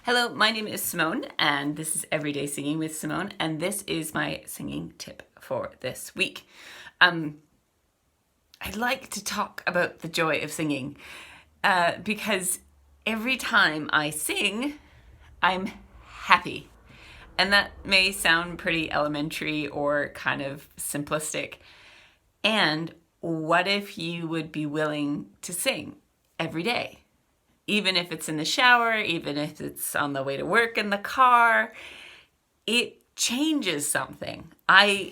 Hello, my name is Simone, and this is Everyday Singing with Simone, and this is my singing tip for this week. I'd like to talk about the joy of singing because every time I sing, I'm happy. And that may sound pretty elementary or kind of simplistic. And what if you would be willing to sing every day? Even if it's in the shower, even if it's on the way to work in the car, it changes something. I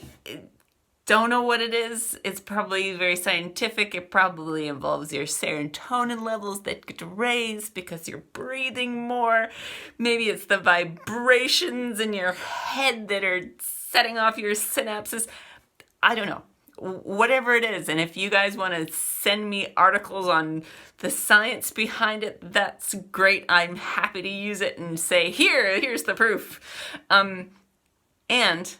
don't know what it is. It's probably very scientific. It probably involves your serotonin levels that get raised because you're breathing more. Maybe it's the vibrations in your head that are setting off your synapses. I don't know. Whatever it is, and if you guys want to send me articles on the science behind it, that's great. I'm happy to use it and say, here's the proof. And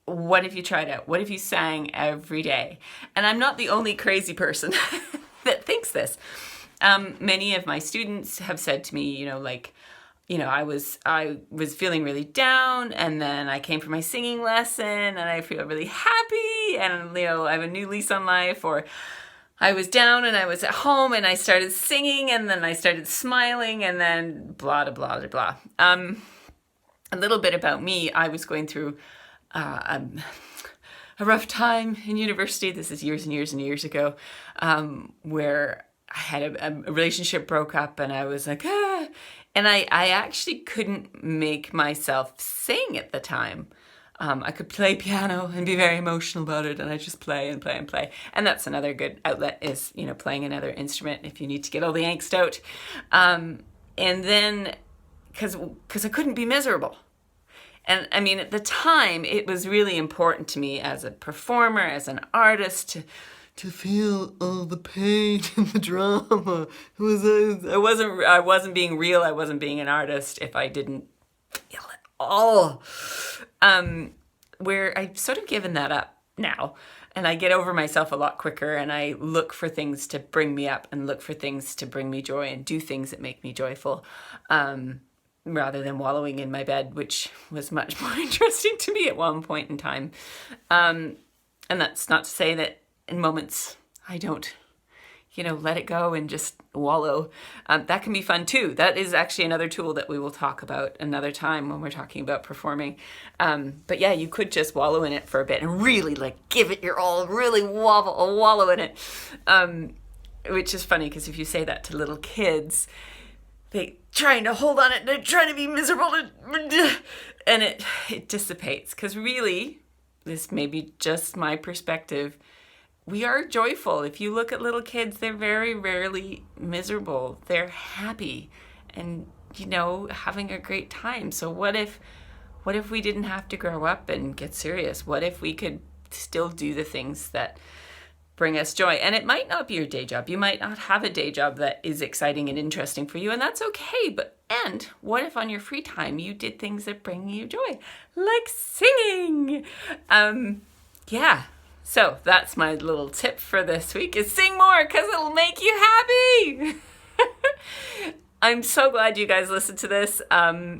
what if you tried out? What if you sang every day? And I'm not the only crazy person that thinks this. Many of my students have said to me, I was feeling really down, and then I came for my singing lesson and I feel really happy, and I have a new lease on life. Or I was down and I was at home and I started singing, and then I started smiling, and then blah blah blah blah. A little bit about me: I was going through a rough time in university. This is years and years and years ago, where I had a relationship broke up, and I was like, and I actually couldn't make myself sing at the time. I could play piano and be very emotional about it, and I just play and play and play. And that's another good outlet, is, playing another instrument if you need to get all the angst out. And then, because I couldn't be miserable. And I mean, at the time, it was really important to me as a performer, as an artist, to feel all the pain and the drama. I wasn't being real. I wasn't being an artist if I didn't feel it all. Where I've sort of given that up now, and I get over myself a lot quicker, and I look for things to bring me up and look for things to bring me joy and do things that make me joyful, rather than wallowing in my bed, which was much more interesting to me at one point in time. And that's not to say that in moments I don't, let it go and just wallow. That can be fun too. That is actually another tool that we will talk about another time when we're talking about performing. But yeah, you could just wallow in it for a bit and really give it your all, really wallow in it. Which is funny, because if you say that to little kids, they trying to hold on it, they're trying to be miserable, and it dissipates. Because really, this may be just my perspective, we are joyful. If you look at little kids, they're very rarely miserable. They're happy and, having a great time. So what if we didn't have to grow up and get serious? What if we could still do the things that bring us joy? And it might not be your day job. You might not have a day job that is exciting and interesting for you, and that's okay. And what if on your free time you did things that bring you joy, like singing? Yeah. So that's my little tip for this week, is sing more, because it'll make you happy. I'm so glad you guys listened to this. I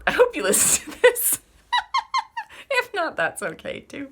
hope you listen to this. If not, that's okay too.